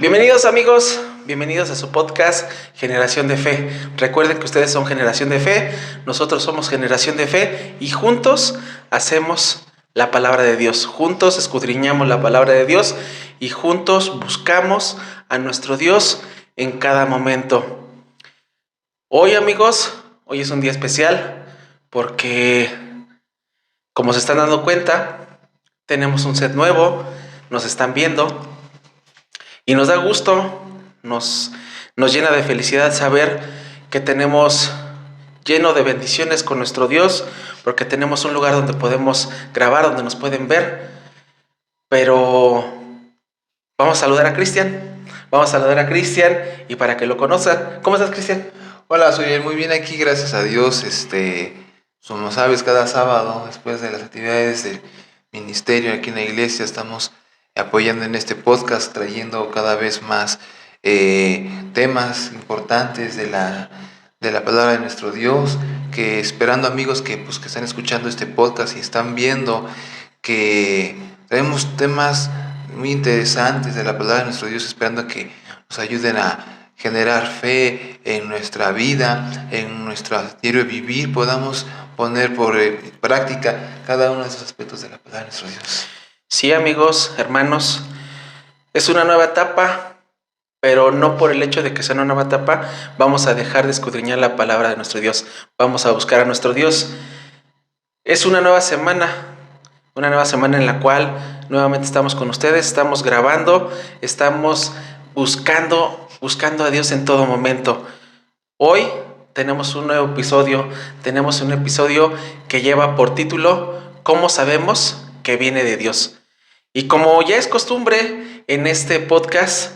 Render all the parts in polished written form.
Bienvenidos amigos, bienvenidos a su podcast Generación de Fe. Recuerden que ustedes son Generación de Fe, nosotros somos Generación de Fe y juntos hacemos la palabra de Dios. Juntos escudriñamos la palabra de Dios y juntos buscamos a nuestro Dios en cada momento. Hoy amigos, hoy es un día especial porque, como se están dando cuenta, tenemos un set nuevo, nos están viendo. Y nos da gusto, nos llena de felicidad saber que tenemos lleno de bendiciones con nuestro Dios, porque tenemos un lugar donde podemos grabar, donde nos pueden ver. Pero vamos a saludar a Cristian, y para que lo conozcan. ¿Cómo estás, Cristian? Hola, soy muy bien aquí, gracias a Dios. Como sabes, cada sábado, después de las actividades del ministerio aquí en la iglesia, estamos apoyando en este podcast, trayendo cada vez más temas importantes de la palabra de nuestro Dios, que esperando amigos que están escuchando este podcast y están viendo que traemos temas muy interesantes de la palabra de nuestro Dios, esperando que nos ayuden a generar fe en nuestra vida, en nuestro diario vivir, podamos poner por práctica cada uno de esos aspectos de la palabra de nuestro Dios. Sí, amigos, hermanos, es una nueva etapa, pero no por el hecho de que sea una nueva etapa vamos a dejar de escudriñar la palabra de nuestro Dios. Vamos a buscar a nuestro Dios. Es una nueva semana en la cual nuevamente estamos con ustedes, estamos grabando, estamos buscando a Dios en todo momento. Hoy tenemos un nuevo episodio, que lleva por título ¿Cómo sabemos que viene de Dios? Y como ya es costumbre en este podcast,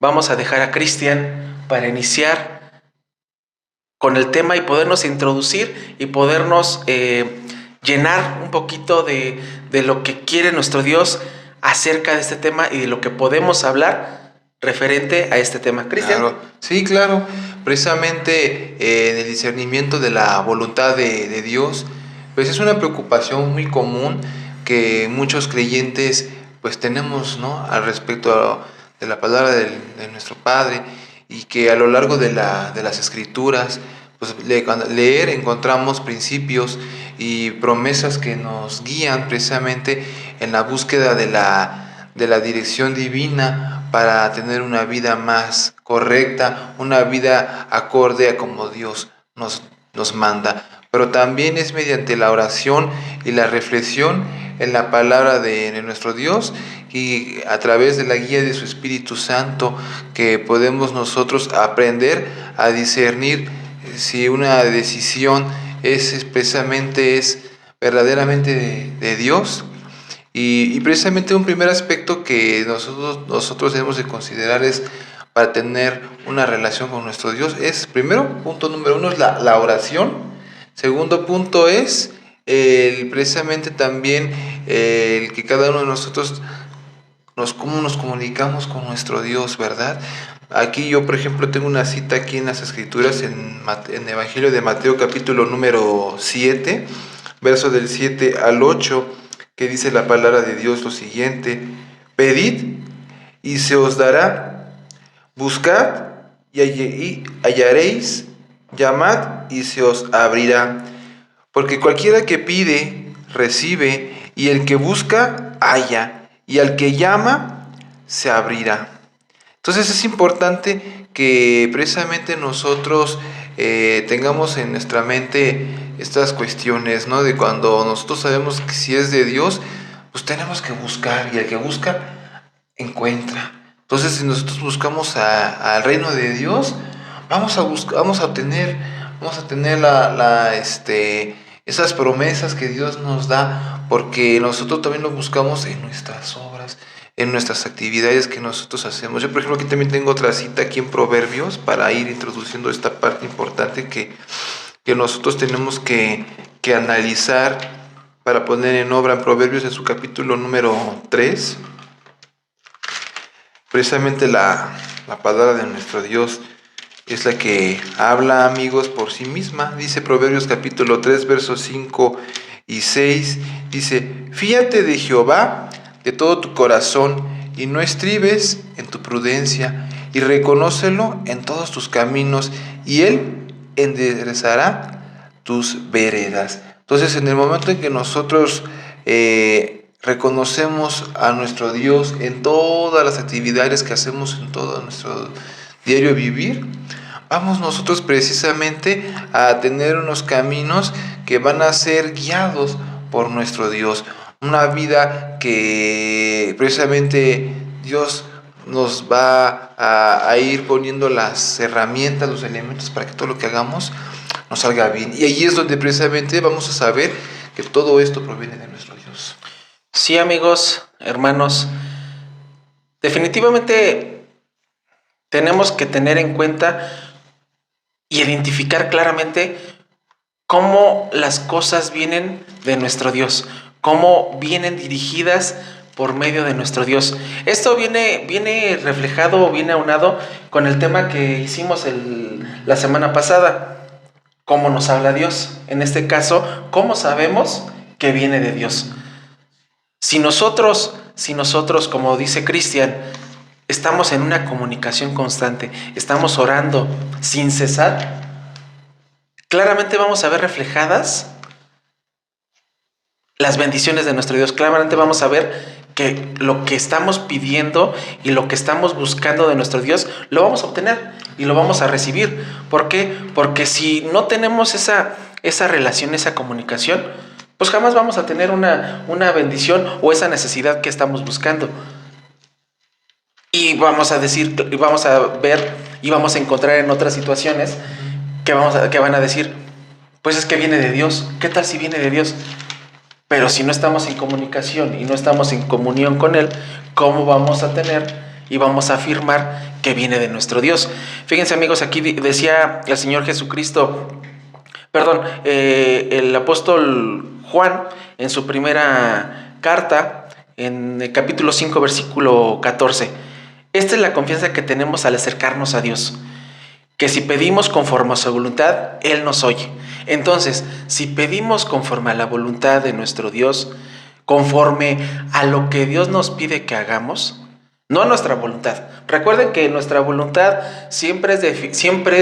vamos a dejar a Cristian para iniciar con el tema y podernos introducir y podernos llenar un poquito de lo que quiere nuestro Dios acerca de este tema y de lo que podemos hablar referente a este tema. Cristian. Claro. Sí, claro. Precisamente en el discernimiento de la voluntad de Dios, pues es una preocupación muy común que muchos creyentes pues tenemos, ¿no?, al respecto de la palabra de nuestro Padre, y que a lo largo de las Escrituras, pues leer encontramos principios y promesas que nos guían precisamente en la búsqueda de la dirección divina para tener una vida más correcta, una vida acorde a como Dios nos manda. Pero también es mediante la oración y la reflexión en la palabra de nuestro Dios y a través de la guía de su Espíritu Santo que podemos nosotros aprender a discernir si una decisión es verdaderamente de Dios. Y precisamente un primer aspecto que nosotros debemos de considerar es para tener una relación con nuestro Dios es, primero, punto número 1 es la oración. Segundo punto es precisamente también el que cada uno de nosotros cómo nos comunicamos con nuestro Dios, ¿verdad? Aquí yo, por ejemplo, tengo una cita aquí en las Escrituras, en Evangelio de Mateo, capítulo número 7, verso del 7 al 8, que dice la palabra de Dios lo siguiente: pedid y se os dará, buscad y hallaréis, llamad y se os abrirá. Porque cualquiera que pide, recibe, y el que busca, halla, y al que llama, se abrirá. Entonces es importante que precisamente nosotros tengamos en nuestra mente estas cuestiones, ¿no? De cuando nosotros sabemos que si es de Dios, pues tenemos que buscar, y el que busca, encuentra. Entonces, si nosotros buscamos al reino de Dios, vamos a obtener esas promesas que Dios nos da, porque nosotros también lo buscamos en nuestras obras, en nuestras actividades que nosotros hacemos. Yo, por ejemplo, aquí también tengo otra cita aquí en Proverbios para ir introduciendo esta parte importante que nosotros tenemos que analizar para poner en obra. En Proverbios, en su capítulo número 3, precisamente la palabra de nuestro Dios es la que habla, amigos, por sí misma. Dice Proverbios capítulo 3, versos 5 y 6. Dice: fíate de Jehová de todo tu corazón y no estribes en tu prudencia, y reconócelo en todos tus caminos, y Él enderezará tus veredas. Entonces, en el momento en que nosotros reconocemos a nuestro Dios en todas las actividades que hacemos, en todo nuestro diario vivir, vamos nosotros precisamente a tener unos caminos que van a ser guiados por nuestro Dios. Una vida que precisamente Dios nos va a ir poniendo las herramientas, los elementos para que todo lo que hagamos nos salga bien. Y ahí es donde precisamente vamos a saber que todo esto proviene de nuestro Dios. Sí, amigos, hermanos, definitivamente tenemos que tener en cuenta y identificar claramente cómo las cosas vienen de nuestro Dios, cómo vienen dirigidas por medio de nuestro Dios. Esto viene reflejado, viene aunado con el tema que hicimos la semana pasada. ¿Cómo nos habla Dios? En este caso, ¿cómo sabemos que viene de Dios? Si nosotros, como dice Cristian, estamos en una comunicación constante, estamos orando sin cesar, claramente vamos a ver reflejadas las bendiciones de nuestro Dios. Claramente vamos a ver que lo que estamos pidiendo y lo que estamos buscando de nuestro Dios lo vamos a obtener y lo vamos a recibir. ¿Por qué? Porque si no tenemos esa relación, esa comunicación, pues jamás vamos a tener una bendición o esa necesidad que estamos buscando. Y vamos a decir, y vamos a ver y vamos a encontrar en otras situaciones que van a decir, pues es que viene de Dios. ¿Qué tal si viene de Dios? Pero si no estamos en comunicación y no estamos en comunión con Él, ¿cómo vamos a tener y vamos a afirmar que viene de nuestro Dios? Fíjense, amigos, aquí decía el Señor Jesucristo, el apóstol Juan, en su primera carta, en el capítulo 5, versículo 14. Esta es la confianza que tenemos al acercarnos a Dios, que si pedimos conforme a su voluntad, Él nos oye. Entonces, si pedimos conforme a la voluntad de nuestro Dios, conforme a lo que Dios nos pide que hagamos, no a nuestra voluntad. Recuerden que nuestra voluntad siempre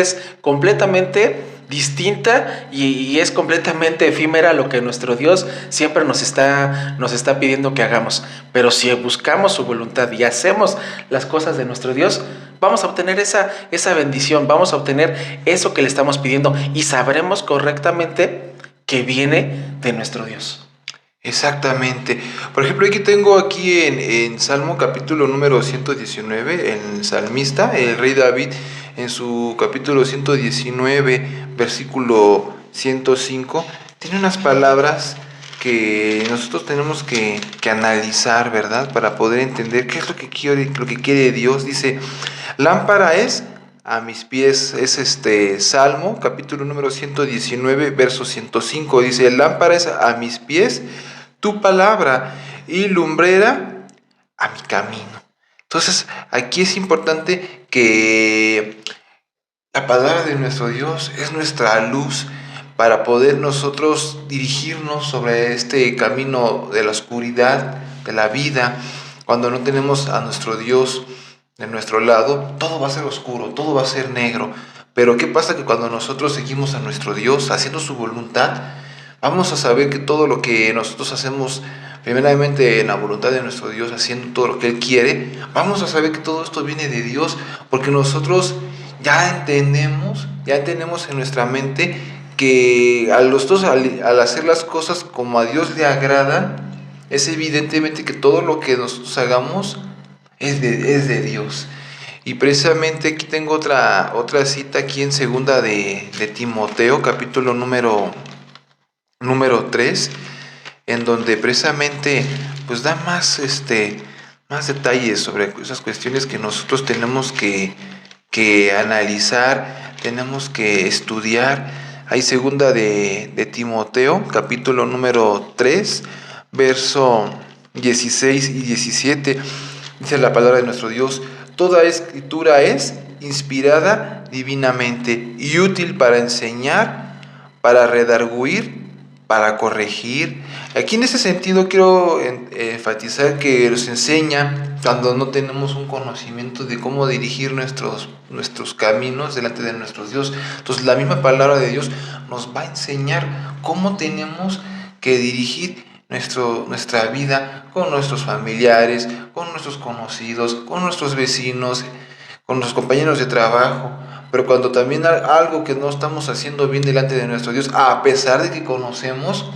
es completamente distinta y es completamente efímera a lo que nuestro Dios siempre nos está pidiendo que hagamos. Pero si buscamos su voluntad y hacemos las cosas de nuestro Dios, vamos a obtener esa bendición, vamos a obtener eso que le estamos pidiendo y sabremos correctamente que viene de nuestro Dios. Exactamente. Por ejemplo, tengo en Salmo capítulo número 119, el salmista, el rey David, en su capítulo 119, versículo 105, tiene unas palabras que nosotros tenemos que analizar, ¿verdad? Para poder entender qué es lo que quiere Dios. Dice, lámpara es a mis pies, es Salmo, capítulo número 119, verso 105, dice, lámpara es a mis pies tu palabra y lumbrera a mi camino. Entonces, aquí es importante que la palabra de nuestro Dios es nuestra luz para poder nosotros dirigirnos sobre este camino de la oscuridad, de la vida. Cuando no tenemos a nuestro Dios de nuestro lado, todo va a ser oscuro, todo va a ser negro. Pero ¿qué pasa? Que cuando nosotros seguimos a nuestro Dios, haciendo su voluntad, vamos a saber que todo lo que nosotros hacemos, primeramente en la voluntad de nuestro Dios, haciendo todo lo que Él quiere, vamos a saber que todo esto viene de Dios, porque nosotros ya tenemos en nuestra mente que al hacer las cosas como a Dios le agrada, es evidentemente que todo lo que nosotros hagamos es de Dios. Y precisamente aquí tengo otra cita aquí en segunda de Timoteo, capítulo número 3, en donde precisamente pues da más detalles sobre esas cuestiones que nosotros tenemos que analizar, tenemos que estudiar. Hay segunda de Timoteo, capítulo número 3, verso 16 y 17. Dice la palabra de nuestro Dios, toda escritura es inspirada divinamente y útil para enseñar, para redarguir para corregir. Aquí en ese sentido quiero enfatizar que nos enseña cuando no tenemos un conocimiento de cómo dirigir nuestros caminos delante de nuestro Dios. Entonces la misma palabra de Dios nos va a enseñar cómo tenemos que dirigir nuestra vida con nuestros familiares, con nuestros conocidos, con nuestros vecinos, con los compañeros de trabajo. Pero cuando también hay algo que no estamos haciendo bien delante de nuestro Dios, a pesar de que conocemos,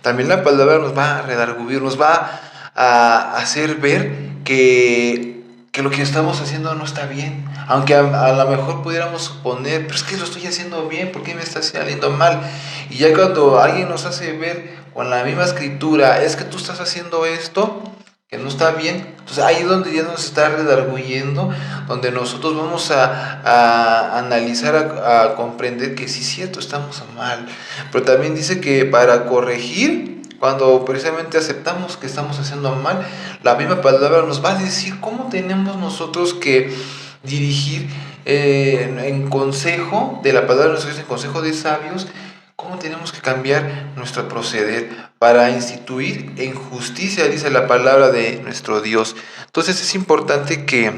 también la palabra nos va a redarguir, nos va a hacer ver que lo que estamos haciendo no está bien. Aunque a lo mejor pudiéramos suponer, pero es que lo estoy haciendo bien, ¿por qué me está saliendo mal? Y ya cuando alguien nos hace ver con la misma escritura, es que tú estás haciendo esto que no está bien, entonces ahí es donde ya nos está redarguyendo, donde nosotros vamos a analizar, a comprender que sí es cierto, estamos mal. Pero también dice que para corregir, cuando precisamente aceptamos que estamos haciendo mal, la misma palabra nos va a decir cómo tenemos nosotros que dirigir en consejo de la palabra de nosotros, en consejo de sabios, cómo tenemos que cambiar nuestro proceder para instituir en justicia, dice la palabra de nuestro Dios. Entonces es importante que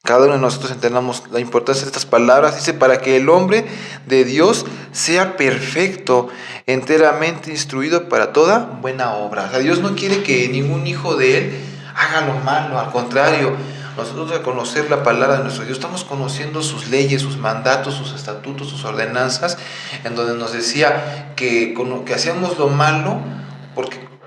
cada uno de nosotros entendamos la importancia de estas palabras. Dice, para que el hombre de Dios sea perfecto, enteramente instruido para toda buena obra. O sea, Dios no quiere que ningún hijo de Él haga lo malo, al contrario. Nosotros al conocer la palabra de nuestro Dios estamos conociendo sus leyes, sus mandatos, sus estatutos, sus ordenanzas, en donde nos decía que hacíamos lo malo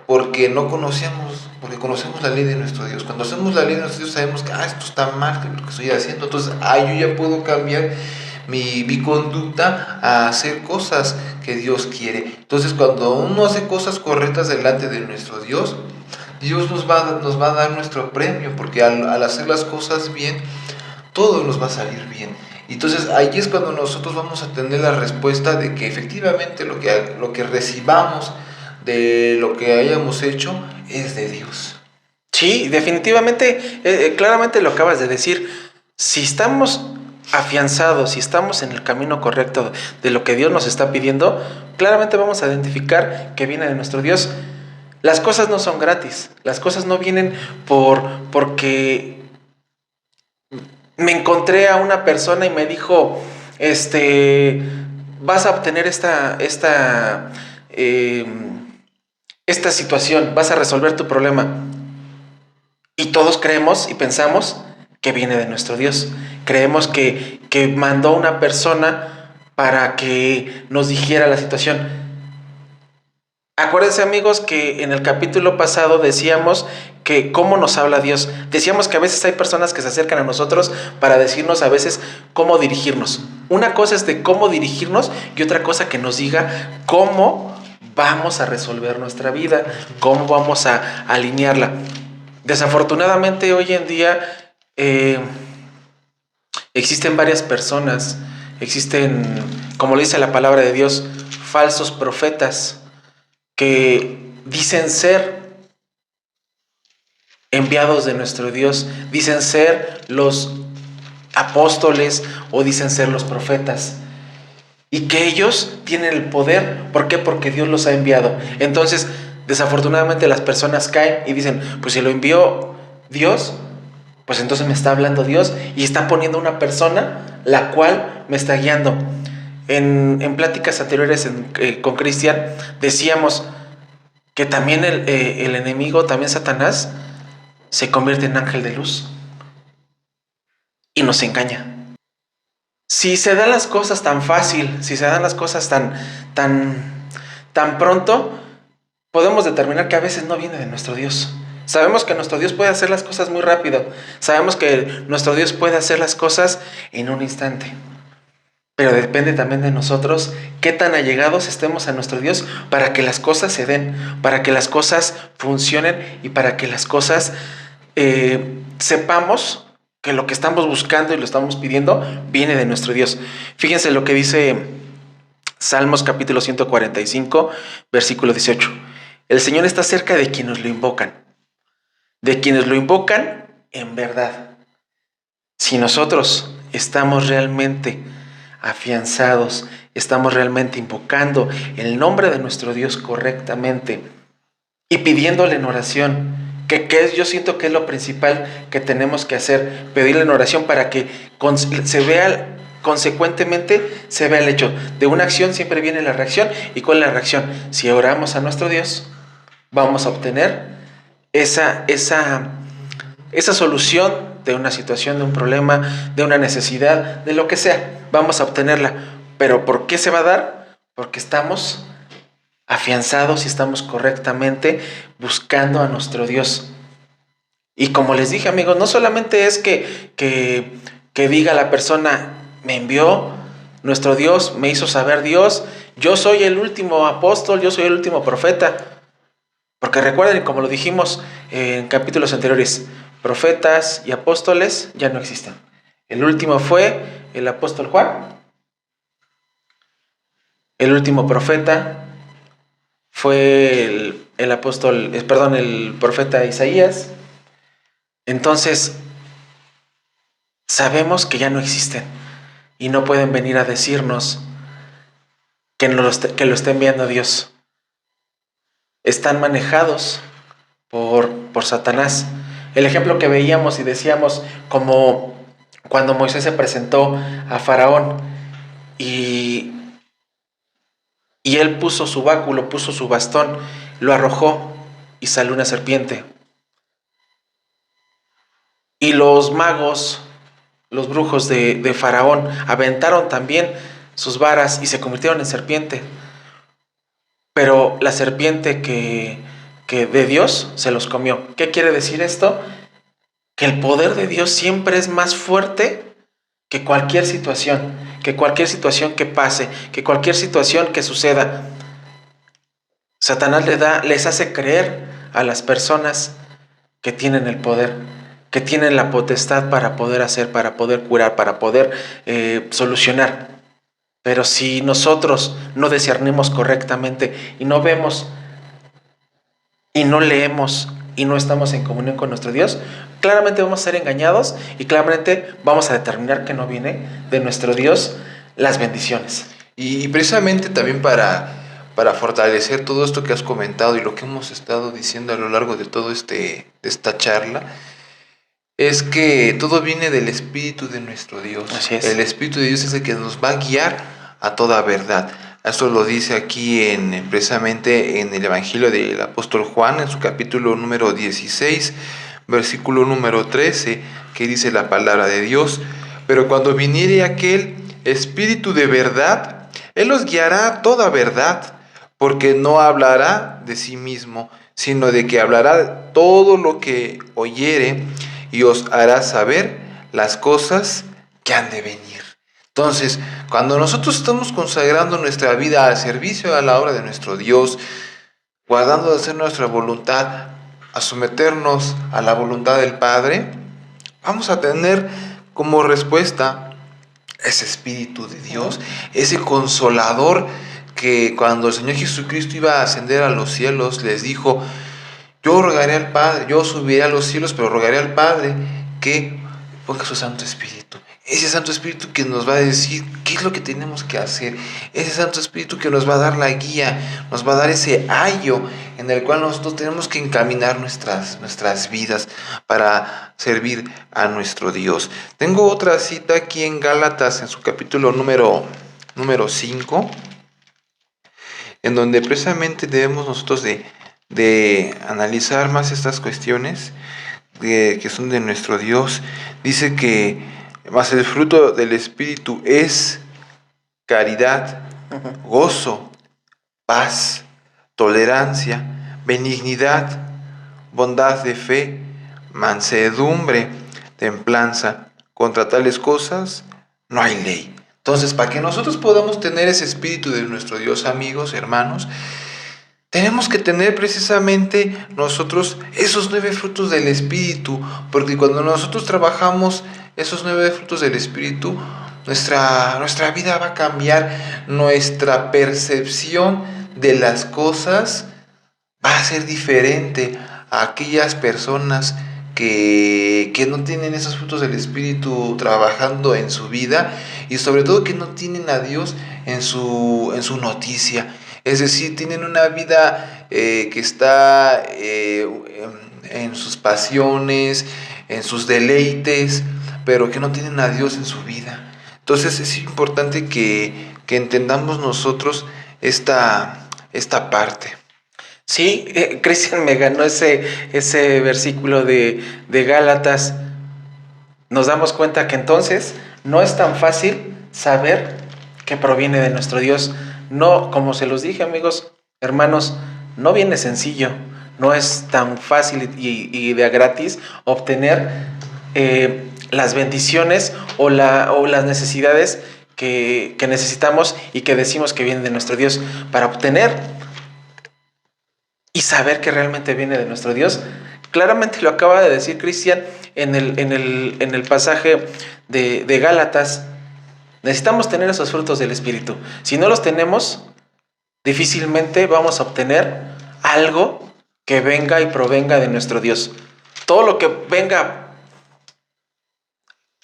porque no conocíamos, porque conocemos la ley de nuestro Dios. Cuando hacemos la ley de nuestro Dios sabemos que esto está mal, que lo que estoy haciendo, entonces yo ya puedo cambiar mi conducta a hacer cosas que Dios quiere. Entonces cuando uno hace cosas correctas delante de nuestro Dios, Dios nos va a dar nuestro premio, porque al hacer las cosas bien, todo nos va a salir bien. Entonces ahí es cuando nosotros vamos a tener la respuesta de que efectivamente lo que recibamos de lo que hayamos hecho es de Dios. Sí, definitivamente, claramente lo acabas de decir. Si estamos afianzados, si estamos en el camino correcto de lo que Dios nos está pidiendo, claramente vamos a identificar que viene de nuestro Dios. Las cosas no son gratis, las cosas no vienen porque me encontré a una persona y me dijo, vas a obtener esta situación, vas a resolver tu problema. Y todos creemos y pensamos que viene de nuestro Dios. Creemos que mandó una persona para que nos dijera la situación. Acuérdense, amigos, que en el capítulo pasado decíamos que cómo nos habla Dios. Decíamos que a veces hay personas que se acercan a nosotros para decirnos a veces cómo dirigirnos. Una cosa es de cómo dirigirnos y otra cosa que nos diga cómo vamos a resolver nuestra vida, cómo vamos a alinearla. Desafortunadamente hoy en día existen varias personas, existen, como le dice la palabra de Dios, falsos profetas que dicen ser enviados de nuestro Dios, dicen ser los apóstoles o dicen ser los profetas, y que ellos tienen el poder. ¿Por qué? Porque Dios los ha enviado. Entonces, desafortunadamente las personas caen y dicen, pues si lo envió Dios, pues entonces me está hablando Dios y está poniendo una persona la cual me está guiando. En pláticas anteriores con Cristian decíamos que también el enemigo, también Satanás, se convierte en ángel de luz y nos engaña. Si se dan las cosas tan fácil, si se dan las cosas tan pronto, podemos determinar que a veces no viene de nuestro Dios. Sabemos que nuestro Dios puede hacer las cosas muy rápido. Sabemos que nuestro Dios puede hacer las cosas en un instante. Pero depende también de nosotros qué tan allegados estemos a nuestro Dios para que las cosas se den, para que las cosas funcionen y para que las cosas sepamos que lo que estamos buscando y lo estamos pidiendo viene de nuestro Dios. Fíjense lo que dice Salmos capítulo 145, versículo 18. El Señor está cerca de quienes lo invocan en verdad. Si nosotros estamos realmente afianzados, estamos realmente invocando el nombre de nuestro Dios correctamente y pidiéndole en oración, yo siento que es lo principal que tenemos que hacer, pedirle en oración para que se vea, consecuentemente se vea el hecho. De una acción siempre viene la reacción. ¿Y cuál es la reacción? Si oramos a nuestro Dios, vamos a obtener esa solución de una situación, de un problema, de una necesidad, de lo que sea. Vamos a obtenerla. ¿Pero por qué se va a dar? Porque estamos afianzados y estamos correctamente buscando a nuestro Dios. Y como les dije, amigos, no solamente es que diga la persona, me envió nuestro Dios, me hizo saber Dios, yo soy el último apóstol, yo soy el último profeta. Porque recuerden, como lo dijimos en capítulos anteriores, profetas y apóstoles ya no existen. El último fue el apóstol Juan. El último profeta fue el profeta Isaías. Entonces, sabemos que ya no existen y no pueden venir a decirnos que lo está enviando Dios. Están manejados por Satanás. El ejemplo que veíamos y decíamos, como cuando Moisés se presentó a Faraón y él puso su báculo, puso su bastón, lo arrojó y salió una serpiente. Y los magos, los brujos de Faraón, aventaron también sus varas y se convirtieron en serpiente. Pero la serpiente que de Dios se los comió. ¿Qué quiere decir esto? Que el poder de Dios siempre es más fuerte que cualquier situación que pase, que cualquier situación que suceda. Satanás les hace creer a las personas que tienen el poder, que tienen la potestad para poder hacer, para poder curar, para poder solucionar. Pero si nosotros no discernimos correctamente y no vemos y no leemos y no estamos en comunión con nuestro Dios, claramente vamos a ser engañados y claramente vamos a determinar que no viene de nuestro Dios las bendiciones. Y precisamente también para fortalecer todo esto que has comentado y lo que hemos estado diciendo a lo largo de todo esta charla, es que todo viene del Espíritu de nuestro Dios. Así es. El Espíritu de Dios es el que nos va a guiar a toda verdad. Esto lo dice aquí precisamente en el Evangelio del apóstol Juan, en su capítulo número 16, versículo número 13, que dice la palabra de Dios: pero cuando viniere aquel Espíritu de verdad, Él os guiará a toda verdad, porque no hablará de sí mismo, sino de que hablará todo lo que oyere, y os hará saber las cosas que han de venir. Entonces, cuando nosotros estamos consagrando nuestra vida al servicio a la obra de nuestro Dios, guardando de hacer nuestra voluntad, a someternos a la voluntad del Padre, vamos a tener como respuesta ese Espíritu de Dios, ese Consolador que cuando el Señor Jesucristo iba a ascender a los cielos, les dijo: yo rogaré al Padre, yo subiré a los cielos, pero rogaré al Padre que ponga su Santo Espíritu. Ese Santo Espíritu que nos va a decir qué es lo que tenemos que hacer. Ese Santo Espíritu que nos va a dar la guía, nos va a dar ese ayo en el cual nosotros tenemos que encaminar nuestras vidas para servir a nuestro Dios. Tengo otra cita aquí en Gálatas, en su capítulo número 5, en donde precisamente debemos nosotros de analizar más estas cuestiones que son de nuestro Dios. Dice que mas el fruto del Espíritu es caridad, gozo, paz, tolerancia, benignidad, bondad de fe, mansedumbre, templanza. Contra tales cosas no hay ley. Entonces, para que nosotros podamos tener ese Espíritu de nuestro Dios, amigos, hermanos, tenemos que tener precisamente nosotros esos 9 frutos del Espíritu, porque cuando nosotros trabajamos esos 9 frutos del Espíritu, nuestra vida va a cambiar, nuestra percepción de las cosas va a ser diferente a aquellas personas que no tienen esos frutos del Espíritu trabajando en su vida y sobre todo que no tienen a Dios en su noticia. Es decir, tienen una vida que está en sus pasiones, en sus deleites, pero que no tienen a Dios en su vida. Entonces es importante que entendamos nosotros esta parte. Sí, Cristian me ganó ese versículo de Gálatas. Nos damos cuenta que entonces no es tan fácil saber que proviene de nuestro Dios. No, como se los dije, amigos, hermanos, no viene sencillo. No es tan fácil y de a gratis obtener las bendiciones o las necesidades que necesitamos y que decimos que vienen de nuestro Dios. Para obtener y saber que realmente viene de nuestro Dios, claramente lo acaba de decir Cristian en el pasaje de Gálatas. Necesitamos tener esos frutos del Espíritu. Si no los tenemos, difícilmente vamos a obtener algo que venga y provenga de nuestro Dios. Todo lo que venga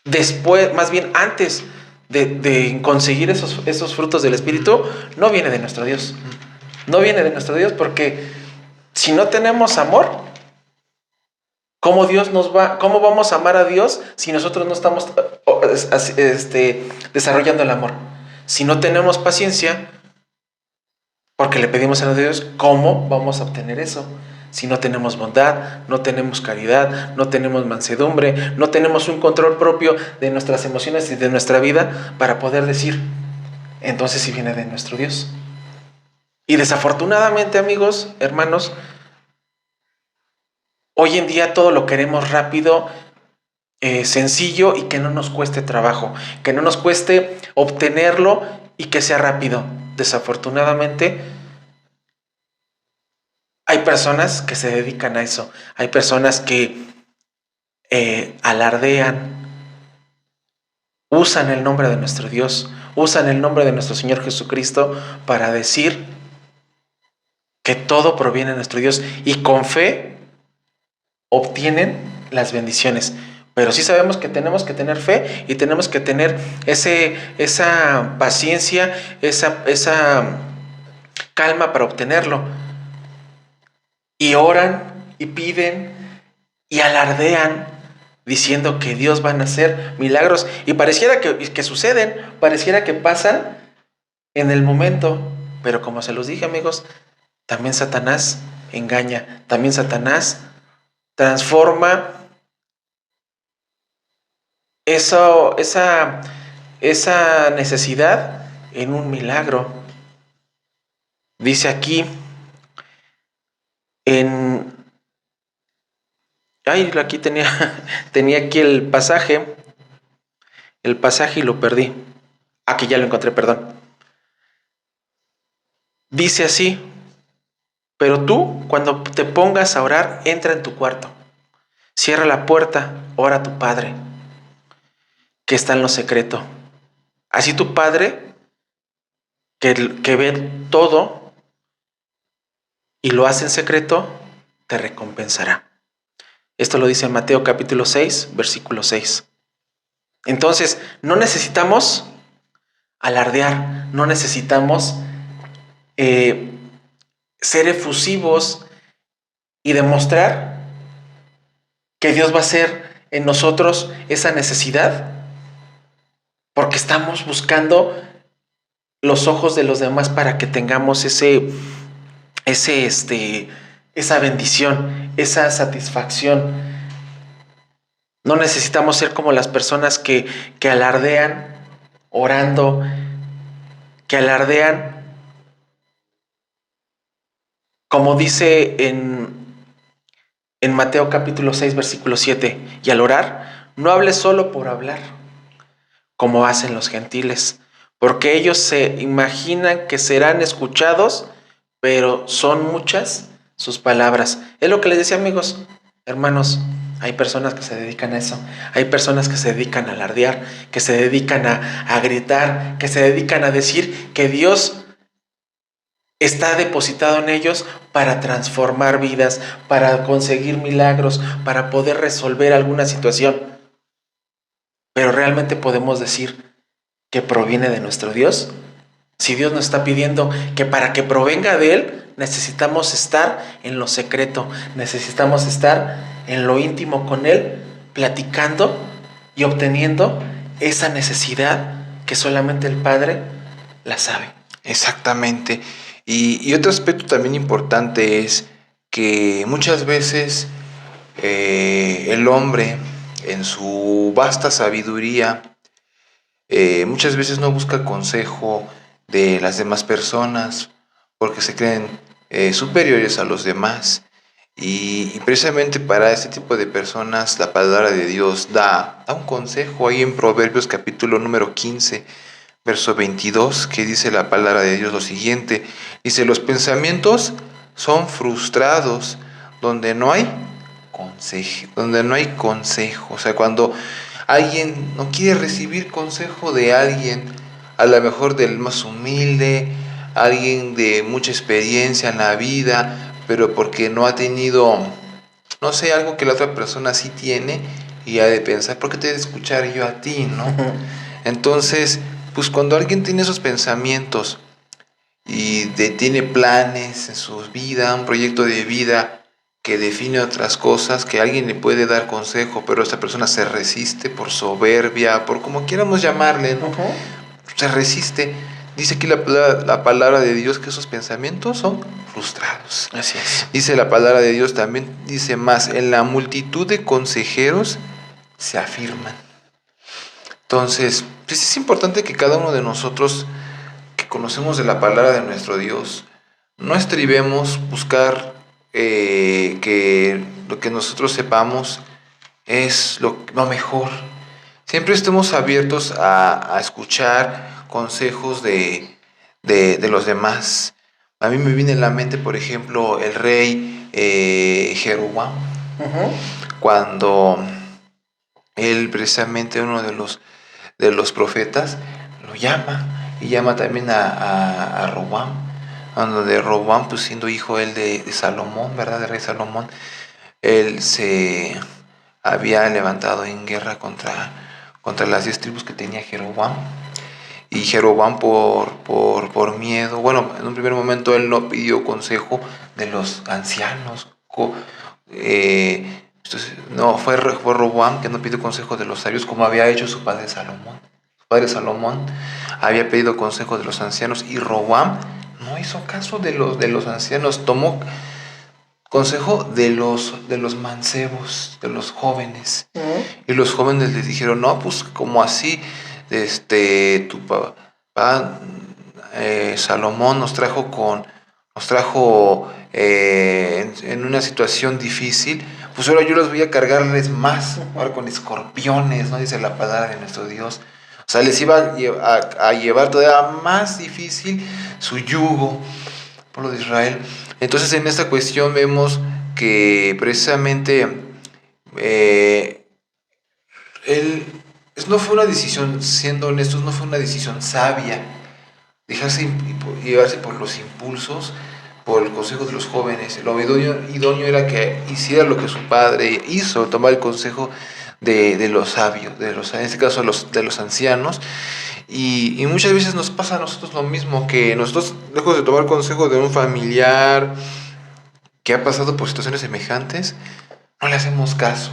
después, más bien antes de conseguir esos frutos del Espíritu, no viene de nuestro Dios. No viene de nuestro Dios, porque si no tenemos amor, ¿cómo vamos a amar a Dios si nosotros no estamos desarrollando el amor? Si no tenemos paciencia, porque le pedimos a Dios, ¿cómo vamos a obtener eso? Si no tenemos bondad, no tenemos caridad, no tenemos mansedumbre, no tenemos un control propio de nuestras emociones y de nuestra vida para poder decir, entonces sí viene de nuestro Dios. Y desafortunadamente, amigos, hermanos, hoy en día todo lo queremos rápido, sencillo y que no nos cueste trabajo, que no nos cueste obtenerlo y que sea rápido. Desafortunadamente, hay personas que se dedican a eso. Hay personas que alardean, usan el nombre de nuestro Dios, usan el nombre de nuestro Señor Jesucristo para decir que todo proviene de nuestro Dios y con fe obtienen las bendiciones. Pero sí sabemos que tenemos que tener fe y tenemos que tener esa paciencia, esa calma para obtenerlo. Y oran y piden y alardean diciendo que Dios va a hacer milagros. Y pareciera que suceden, pareciera que pasan en el momento. Pero como se los dije, amigos, también Satanás engaña, también Satanás transforma esa necesidad en un milagro. Dice aquí aquí tenía aquí el pasaje y lo perdí. Aquí ya lo encontré, perdón. Dice así: pero tú, cuando te pongas a orar, entra en tu cuarto, cierra la puerta, ora a tu Padre, que está en lo secreto. Así tu Padre, que ve todo y lo hace en secreto, te recompensará. Esto lo dice en Mateo capítulo 6, versículo 6. Entonces, no necesitamos alardear, no necesitamos ser efusivos y demostrar que Dios va a hacer en nosotros esa necesidad, porque estamos buscando los ojos de los demás para que tengamos esa bendición, esa satisfacción. No necesitamos ser como las personas que alardean orando, que alardean, como dice en Mateo capítulo 6, versículo 7, y al orar, no hables solo por hablar, como hacen los gentiles, porque ellos se imaginan que serán escuchados, pero son muchas sus palabras. Es lo que les decía, amigos, hermanos, hay personas que se dedican a eso, hay personas que se dedican a alardear, que se dedican a gritar, que se dedican a decir que Dios está depositado en ellos para transformar vidas, para conseguir milagros, para poder resolver alguna situación. Pero realmente podemos decir que proviene de nuestro Dios. Si Dios nos está pidiendo que para que provenga de Él, necesitamos estar en lo secreto, necesitamos estar en lo íntimo con Él, platicando y obteniendo esa necesidad que solamente el Padre la sabe. Exactamente. Y otro aspecto también importante es que muchas veces el hombre, en su vasta sabiduría, muchas veces no busca consejo de las demás personas porque se creen superiores a los demás. Y precisamente para este tipo de personas la palabra de Dios da un consejo ahí en Proverbios capítulo número 15, verso 22, que dice la palabra de Dios lo siguiente. Dice, los pensamientos son frustrados donde no hay consejo. O sea, cuando alguien no quiere recibir consejo de alguien, a lo mejor del más humilde, alguien de mucha experiencia en la vida, pero porque no ha tenido, no sé, algo que la otra persona sí tiene, y ha de pensar, ¿por qué te he de escuchar yo a ti, no? Entonces, pues cuando alguien tiene esos pensamientos y tiene planes en su vida, un proyecto de vida que define otras cosas, que alguien le puede dar consejo, pero esta persona se resiste por soberbia, por como quieramos llamarle, ¿no? Se resiste. Dice aquí la palabra de Dios que esos pensamientos son frustrados. Así es. Dice la palabra de Dios también, dice más, en la multitud de consejeros se afirman. Entonces, pues es importante que cada uno de nosotros que conocemos de la palabra de nuestro Dios, no estribemos buscar que lo que nosotros sepamos es lo mejor. Siempre estemos abiertos a escuchar consejos de los demás. A mí me viene en la mente, por ejemplo, el rey Jeroboam, cuando él, precisamente uno de los profetas, lo llama, y llama también a Roboam, donde Roboam, pues siendo hijo él de Salomón, ¿verdad? Del rey Salomón, él se había levantado en guerra contra las 10 tribus que tenía Jeroboam. Y Jeroboam por miedo, bueno, en un primer momento él no pidió consejo de los ancianos. No, fue Roboam que no pidió consejo de los sabios como había hecho su padre Salomón. Su padre Salomón había pedido consejo de los ancianos y Roboam no hizo caso de los ancianos, tomó consejo de los mancebos, de los jóvenes. Y los jóvenes les dijeron, no, pues como así, tu papá Salomón nos trajo en una situación difícil, pues ahora yo los voy a cargarles más, ahora con escorpiones, ¿no? Dice la palabra de nuestro Dios. O sea, les iba a llevar todavía más difícil su yugo, pueblo de Israel. Entonces en esta cuestión vemos que precisamente no fue una decisión, siendo honestos, no fue una decisión sabia dejarse llevarse por los impulsos, por el consejo de los jóvenes. Lo idóneo era que hiciera lo que su padre hizo, tomar el consejo de los sabios, en este caso de los ancianos. Y muchas veces nos pasa a nosotros lo mismo, que nosotros, lejos de tomar consejo de un familiar que ha pasado por situaciones semejantes, no le hacemos caso.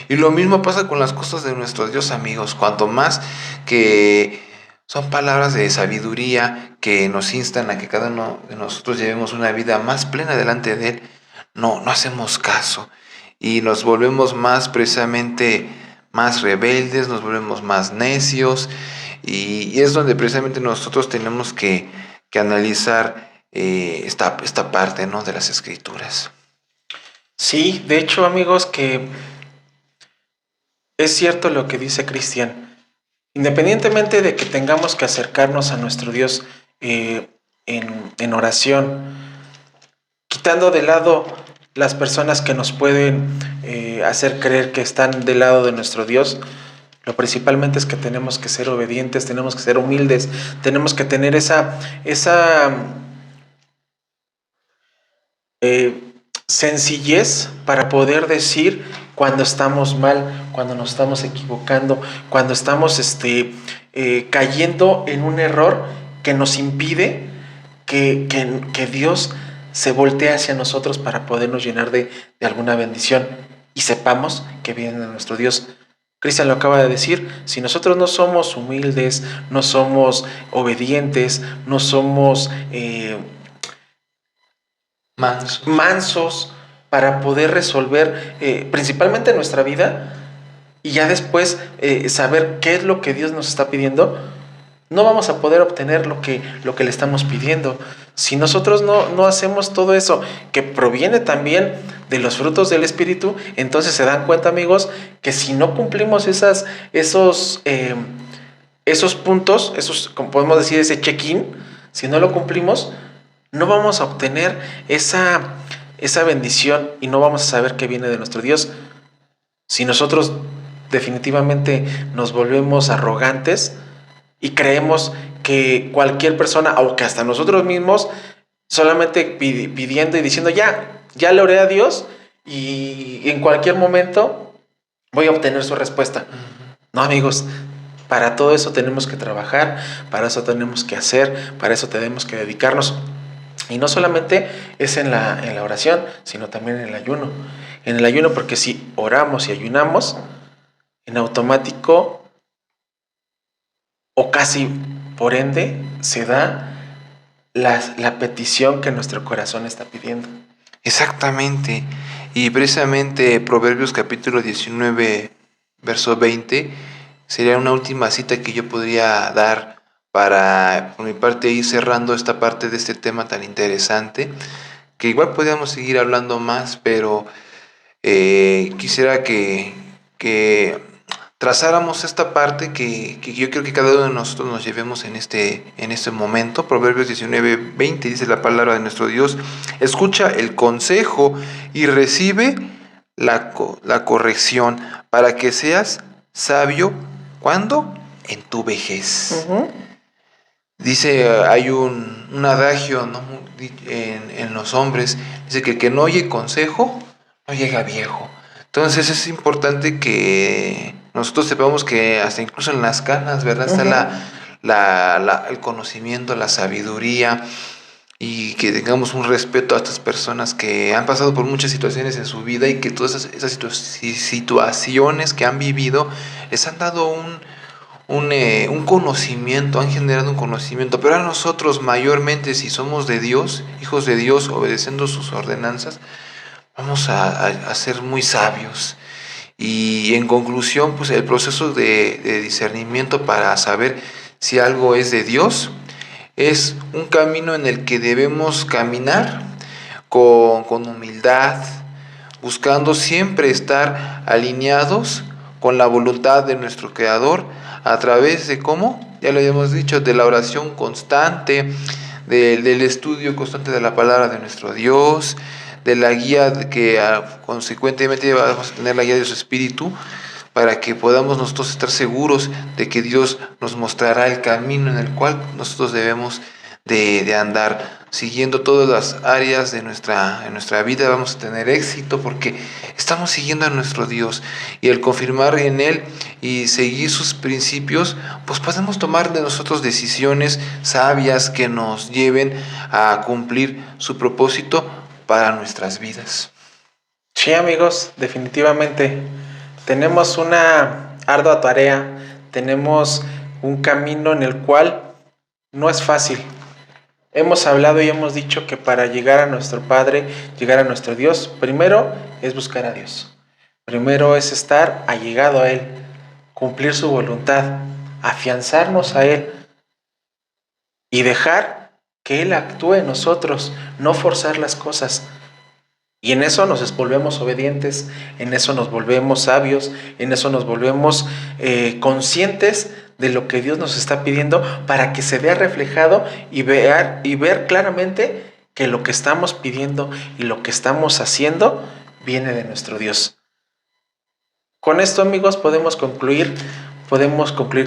Y lo mismo pasa con las cosas de nuestro Dios, amigos. Cuanto más que son palabras de sabiduría que nos instan a que cada uno de nosotros llevemos una vida más plena delante de Él, no hacemos caso. Y nos volvemos más, precisamente, más rebeldes, nos volvemos más necios. Y es donde precisamente nosotros tenemos que analizar esta parte, ¿no?, de las Escrituras. Sí, de hecho, amigos, que es cierto lo que dice Cristian. Independientemente de que tengamos que acercarnos a nuestro Dios en oración, quitando de lado las personas que nos pueden hacer creer que están del lado de nuestro Dios, lo principalmente es que tenemos que ser obedientes, tenemos que ser humildes, tenemos que tener esa eh, sencillez para poder decir cuando estamos mal, cuando nos estamos equivocando, cuando estamos cayendo en un error que nos impide que Dios se voltee hacia nosotros para podernos llenar de alguna bendición y sepamos que viene de nuestro Dios. Cristian lo acaba de decir, si nosotros no somos humildes, no somos obedientes, no somos mansos para poder resolver principalmente nuestra vida y ya después saber qué es lo que Dios nos está pidiendo, no vamos a poder obtener lo que le estamos pidiendo. Si nosotros no hacemos todo eso, que proviene también de los frutos del Espíritu, entonces se dan cuenta, amigos, que si no cumplimos esos puntos, como podemos decir, ese check-in, si no lo cumplimos, no vamos a obtener esa bendición y no vamos a saber que viene de nuestro Dios. Si nosotros definitivamente nos volvemos arrogantes y creemos que cualquier persona, o que hasta nosotros mismos, solamente pidiendo y diciendo, ya le oré a Dios y en cualquier momento voy a obtener su respuesta. No, amigos, para todo eso tenemos que trabajar, para eso tenemos que hacer, para eso tenemos que dedicarnos. Y no solamente es en la oración, sino también en el ayuno. En el ayuno, porque si oramos y ayunamos, en automático o casi por ende se da la petición que nuestro corazón está pidiendo. Exactamente. Y precisamente Proverbios capítulo 19, verso 20, sería una última cita que yo podría dar para, por mi parte, ir cerrando esta parte de este tema tan interesante, que igual podríamos seguir hablando más, pero quisiera que trazáramos esta parte que yo creo que cada uno de nosotros nos llevemos en este momento. Proverbios 19, 20 dice la palabra de nuestro Dios: escucha el consejo y recibe la corrección para que seas sabio. ¿Cuándo? En tu vejez. Dice, hay un adagio, ¿no?, en los hombres, dice que el que no oye consejo no llega viejo. Entonces es importante que nosotros sepamos que hasta incluso en las canas, ¿verdad?, está el conocimiento, la sabiduría, y que tengamos un respeto a estas personas que han pasado por muchas situaciones en su vida y que todas esas situaciones que han vivido les han dado un conocimiento, han generado un conocimiento. Pero a nosotros mayormente, si somos de Dios, hijos de Dios, obedeciendo sus ordenanzas, vamos a ser muy sabios. Y en conclusión, pues el proceso de discernimiento para saber si algo es de Dios es un camino en el que debemos caminar con humildad, buscando siempre estar alineados con la voluntad de nuestro Creador, a través de, ¿cómo? Ya lo habíamos dicho, de la oración constante, del estudio constante de la palabra de nuestro Dios, de la guía que consecuentemente vamos a tener la guía de su Espíritu, para que podamos nosotros estar seguros de que Dios nos mostrará el camino en el cual nosotros debemos de andar. Siguiendo todas las áreas de nuestra vida vamos a tener éxito, porque estamos siguiendo a nuestro Dios, y al confirmar en Él y seguir sus principios, pues podemos tomar de nosotros decisiones sabias que nos lleven a cumplir su propósito para nuestras vidas. Sí, amigos, definitivamente tenemos una ardua tarea, tenemos un camino en el cual no es fácil. Hemos hablado y hemos dicho que para llegar a nuestro Padre, llegar a nuestro Dios, primero es buscar a Dios. Primero es estar allegado a Él, cumplir su voluntad, afianzarnos a Él y dejar que Él actúe en nosotros, no forzar las cosas. Y en eso nos volvemos obedientes, en eso nos volvemos sabios, en eso nos volvemos conscientes de lo que Dios nos está pidiendo, para que se vea reflejado y ver claramente que lo que estamos pidiendo y lo que estamos haciendo viene de nuestro Dios. Con esto, amigos, podemos concluir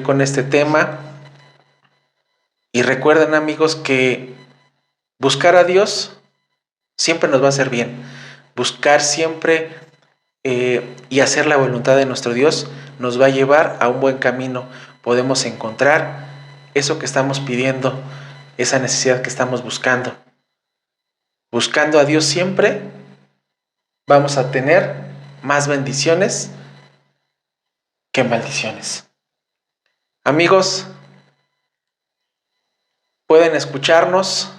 con este tema. Y recuerden, amigos, que buscar a Dios siempre nos va a hacer bien. Buscar siempre y hacer la voluntad de nuestro Dios nos va a llevar a un buen camino. Podemos encontrar eso que estamos pidiendo, esa necesidad que estamos buscando. Buscando a Dios siempre vamos a tener más bendiciones que maldiciones. Amigos, pueden escucharnos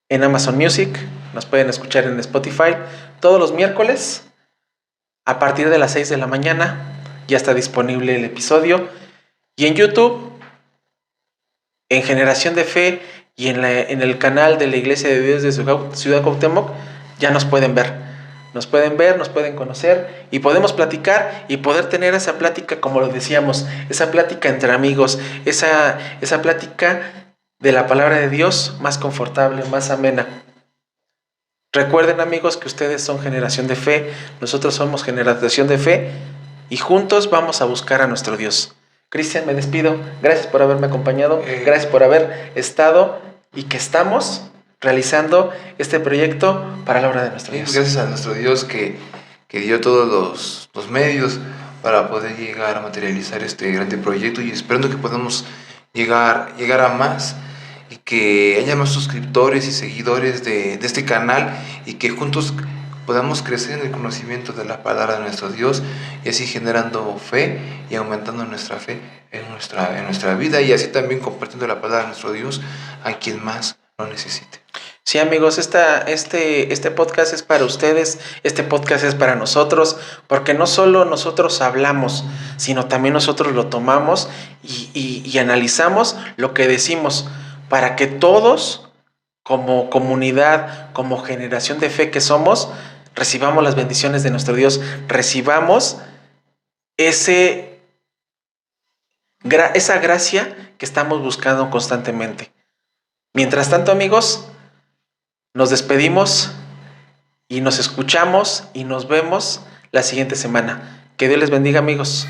en Amazon Music, nos pueden escuchar en Spotify todos los miércoles a partir de las 6 de la mañana. Ya está disponible el episodio. Y en YouTube, en Generación de Fe y en el canal de la Iglesia de Dios de Ciudad Cuauhtémoc, ya nos pueden ver. Nos pueden ver, nos pueden conocer y podemos platicar y poder tener esa plática, como lo decíamos, esa plática entre amigos, esa plática de la palabra de Dios más confortable, más amena. Recuerden, amigos, que ustedes son Generación de Fe, nosotros somos Generación de Fe y juntos vamos a buscar a nuestro Dios. Cristian, me despido. Gracias por haberme acompañado, gracias por haber estado y que estamos realizando este proyecto para la obra de nuestro Dios. Gracias a nuestro Dios que dio todos los medios para poder llegar a materializar este grande proyecto, y esperando que podamos llegar a más y que haya más suscriptores y seguidores de este canal, y que juntos podamos crecer en el conocimiento de la palabra de nuestro Dios, y así generando fe y aumentando nuestra fe en nuestra vida, y así también compartiendo la palabra de nuestro Dios a quien más lo necesite. Sí, amigos, este podcast es para ustedes, este podcast es para nosotros, porque no solo nosotros hablamos, sino también nosotros lo tomamos y analizamos lo que decimos, para que todos, como comunidad, como generación de fe que somos, recibamos las bendiciones de nuestro Dios, recibamos esa gracia que estamos buscando constantemente. Mientras tanto, amigos, nos despedimos y nos escuchamos y nos vemos la siguiente semana. Que Dios les bendiga, amigos.